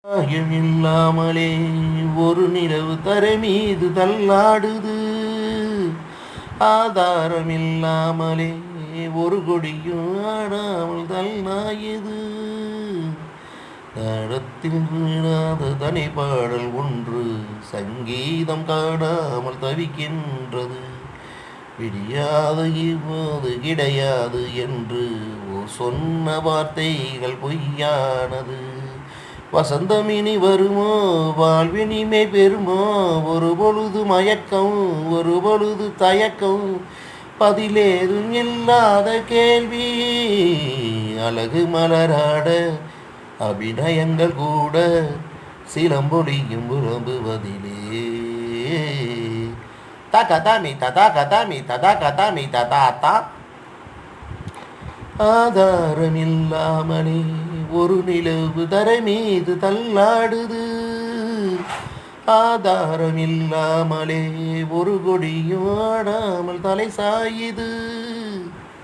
இல்லாமலே ஒரு நிலவு தரை மீது தள்ளாடுது. ஆதாரமில்லாமலே ஒரு கொடியும் ஆடாமல் தள்ளாயுது. தடத்தில் விழாத தனி பாடல் ஒன்று சங்கீதம் காணாமல் தவிக்கின்றது. விடியாது இப்போது கிடையாது என்று சொன்ன வார்த்தைகள் பொய்யானது. வசந்தமினி வருமோ, வாழ்வினிமை பெறுமோ, ஒரு பொழுது மயக்கம், ஒரு பொழுது தயக்கம், பதிலேதும் இல்லாத கேள்வி. அழகு மலராட அபிநயங்கள் கூட சிலம்பொழியும் விரும்புவதிலே. தகதாமி ததா கதாமி ததா கதாமி ததாத்தா. ஆதாரமில்லாமலே ஒரு நிலவு தரை மீது தள்ளாடுது. ஆதாரமில்லாமலே ஒரு கொடியும் ஆடாமல் தலை சாயுது.